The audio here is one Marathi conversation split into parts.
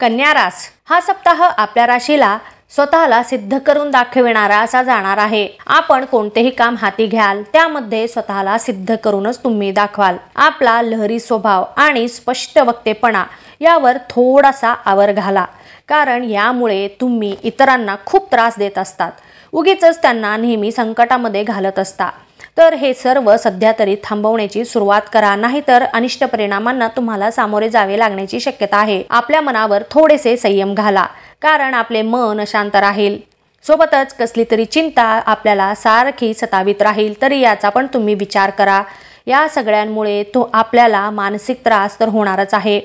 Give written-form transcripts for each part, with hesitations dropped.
कन्या रास हा सप्ताह आपल्या राशीला स्वतःला सिद्ध करून दाखविणारा असा जाणार आहे। आपण कोणतेही काम हाती घ्याल त्यामध्ये स्वतःला सिद्ध करूनच तुम्ही दाखवाल। आपला लहरी स्वभाव आणि स्पष्ट वक्तेपणा यावर थोडासा आवर घाला, कारण यामुळे तुम्ही इतरांना खूप त्रास देत असतात, उगीचच त्यांना नेहमी संकटामध्ये घालत असता। तर हे सर्व सध्या तरी थांबवण्याची सुरुवात करा, नाहीतर अनिष्ट परिणामांना तुम्हाला सामोरे जावे लागण्याची शक्यता आहे। आपल्या मनावर थोडेसे संयम घाला, कारण आपले मन अशांत राहील। सोबतच कसली तरी चिंता आपल्याला सारखी सतावित राहील, तरी याचा पण तुम्ही विचार करा। या सगळ्यांमुळे तो आपल्याला मानसिक त्रास तर होणारच आहे,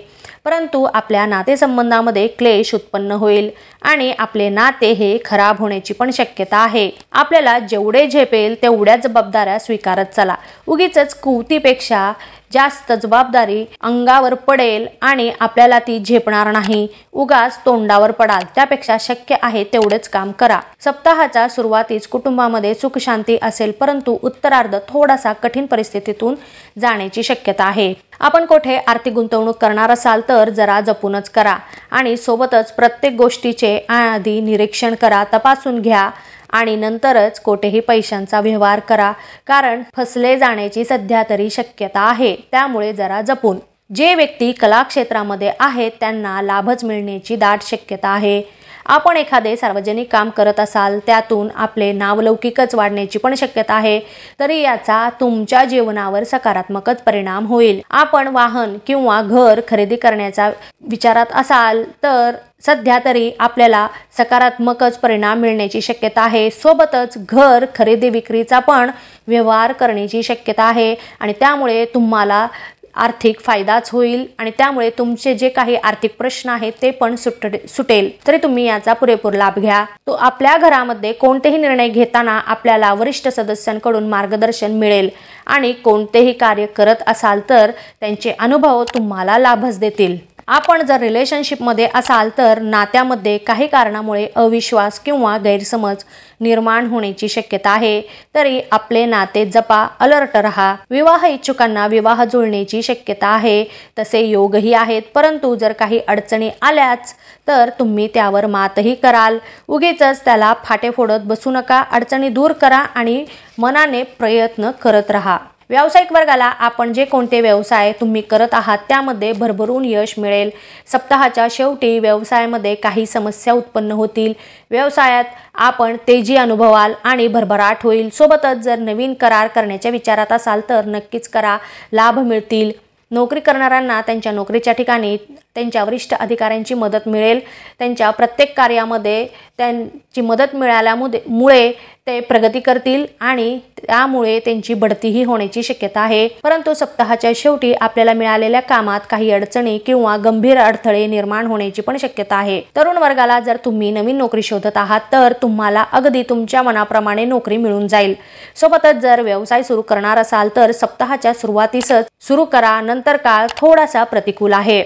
परंतु आपल्या नातेसंबंधामध्ये क्लेश उत्पन्न होईल आणि आपले नाते हे खराब होण्याची पण शक्यता आहे। आपल्याला जेवढे झेपेल तेवढ्या जबाबदाऱ्या स्वीकारत चला। उगीचच कुवतीपेक्षा जास्त जबाबदारी अंगावर पडेल आणि आपल्याला ती झेपणार नाही, उगाच तोंडावर पडाल। त्यापेक्षा शक्य आहे तेवढेच काम करा। सप्ताहाच्या सुरुवातीस कुटुंबामध्ये सुख शांती असेल, परंतु उत्तरार्ध थोडासा कठीण परिस्थितीतून जाण्याची शक्यता आहे। आपण कोठे आर्थिक गुंतवणूक करणार असाल तर जरा जपूनच करा आणि सोबतच प्रत्येक गोष्टीचे आधी निरीक्षण करा, तपासून घ्या आणि नंतरच कोठेही पैशांचा व्यवहार करा, कारण फसले जाण्याची सध्या तरी शक्यता आहे। त्यामुळे जरा जपून। जे व्यक्ती कला क्षेत्रामध्ये आहेत त्यांना लाभच मिळण्याची दाट शक्यता आहे। आपण एखादे सार्वजनिक काम करत असाल त्यातून आपले नावलौकिकच वाढण्याची पण शक्यता आहे, तरी याचा तुमच्या जीवनावर सकारात्मकच परिणाम होईल। आपण वाहन किंवा घर खरेदी करण्याचा विचारात असाल तर सध्या तरी आपल्याला सकारात्मकच परिणाम मिळण्याची शक्यता आहे। सोबतच घर खरेदी विक्रीचा पण व्यवहार करण्याची शक्यता आहे आणि त्यामुळे तुम्हाला आर्थिक फायदाच होईल आणि त्यामुळे तुमचे जे काही आर्थिक प्रश्न आहेत ते पण सुटेल, तरी तुम्ही याचा पुरेपूर लाभ घ्या। तो आपल्या घरामध्ये कोणतेही निर्णय घेताना आपल्याला वरिष्ठ सदस्यांकडून मार्गदर्शन मिळेल आणि कोणतेही कार्य करत असाल तर त्यांचे अनुभव तुम्हाला लाभच देतील। आपण जर रिलेशनशिपमध्ये असाल तर नात्यामध्ये काही कारणामुळे अविश्वास किंवा गैरसमज निर्माण होण्याची शक्यता आहे, तरी आपले नाते जपा, अलर्ट रहा। विवाह इच्छुकांना विवाह जुळण्याची शक्यता आहे, तसे योगही आहेत, परंतु जर काही अडचणी आल्याच तर तुम्ही त्यावर मातही कराल। उगीचच त्याला फाटे फोडत बसू नका, अडचणी दूर करा आणि मनाने प्रयत्न करत राहा। व्यावसायिक वर्गाला आपण जे कोणते व्यवसाय तुम्ही करत आहात त्यामध्ये भरभरून यश मिळेल। सप्ताहाच्या शेवटी व्यवसायामध्ये काही समस्या उत्पन्न होतील, व्यवसायात आपण तेजी अनुभवाल आणि भरभराट होईल। सोबतच जर नवीन करार करण्याच्या विचारात असाल तर नक्कीच करा, लाभ मिळतील। नोकरी करणाऱ्यांना त्यांच्या नोकरीच्या ठिकाणी त्यांच्या वरिष्ठ अधिकाऱ्यांची मदत मिळेल। त्यांच्या प्रत्येक कार्यामध्ये त्यांची मदत मिळाल्यामुळे ते प्रगती करतील आणि त्यामुळे त्यांची बढतीही होण्याची शक्यता आहे। परंतु सप्ताहाच्या शेवटी आपल्याला मिळालेल्या कामात काही अडचणी किंवा गंभीर अडथळे निर्माण होण्याची पण शक्यता आहे। तरुण वर्गाला जर तुम्ही नवीन नोकरी शोधत आहात तर तुम्हाला अगदी तुमच्या मनाप्रमाणे नोकरी मिळून जाईल। सोबतच जर व्यवसाय सुरू करणार असाल तर सप्ताहाच्या सुरुवातीसच सुरू करा, नंतर काळ थोडासा प्रतिकूल आहे।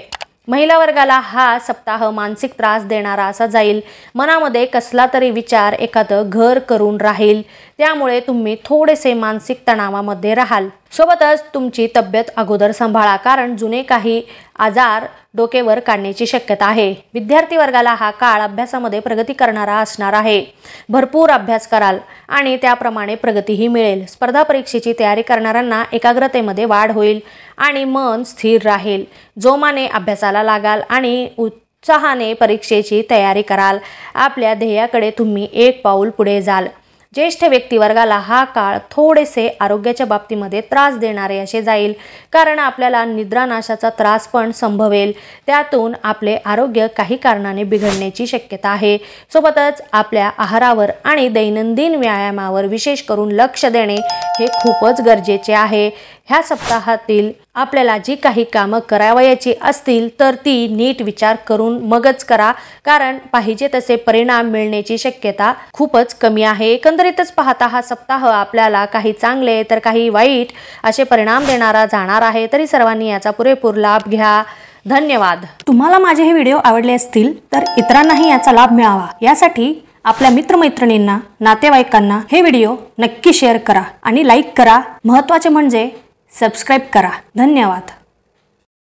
महिला वर्गाला हा सप्ताह मानसिक त्रास देणारा असा जाईल। मनामध्ये कसला तरी विचार एखादं घर करून राहील, त्यामुळे तुम्ही थोडेसे मानसिक तणावामध्ये राहाल। सोबतच तुमची तब्येत अगोदर सांभाळा, कारण जुने काही आजार डोकेवर काढण्याची शक्यता आहे। विद्यार्थी वर्गाला हा काळ अभ्यासामध्ये प्रगती करणारा असणार आहे। भरपूर अभ्यास कराल आणि त्याप्रमाणे प्रगतीही मिळेल। स्पर्धा परीक्षेची तयारी करणाऱ्यांना एकाग्रतेमध्ये वाढ होईल आणि मन स्थिर राहील। जोमाने अभ्यासाला लागाल आणि उत्साहाने परीक्षेची तयारी कराल। आपल्या ध्येयाकडे तुम्ही एक पाऊल पुढे जाल। ज्येष्ठ व्यक्तिवर्गाला हा काळ थोडेसे आरोग्याच्या बाबतीमध्ये त्रास देणारे असे जाईल, कारण आपल्याला निद्रानाशाचा त्रास पण संभवेल। त्यातून आपले आरोग्य काही कारणाने बिघडण्याची शक्यता आहे। सोबतच आपल्या आहारावर आणि दैनंदिन व्यायामावर विशेष करून लक्ष देणे हे खूपच गरजेचे आहे। ह्या सप्ताहातील आपल्याला जी काही कामं करावयाची असतील तर ती नीट विचार करून मगच करा, कारण पाहिजे तसे परिणाम मिळण्याची शक्यता खूपच कमी आहे। एकंदरीतच पाहता हा सप्ताह आपल्याला काही चांगले तर काही वाईट असे परिणाम देणारा जाणार आहे, तरी सर्वांनी याचा पुरेपूर लाभ घ्या। धन्यवाद। तुम्हाला माझे हे व्हिडिओ आवडले असतील तर इतरांनाही याचा लाभ मिळावा यासाठी आपल्या मित्रमैत्रिणींना, नातेवाईकांना हे व्हिडिओ नक्की शेअर करा आणि लाईक करा। महत्त्वाचे म्हणजे सबस्क्राइब करा। धन्यवाद।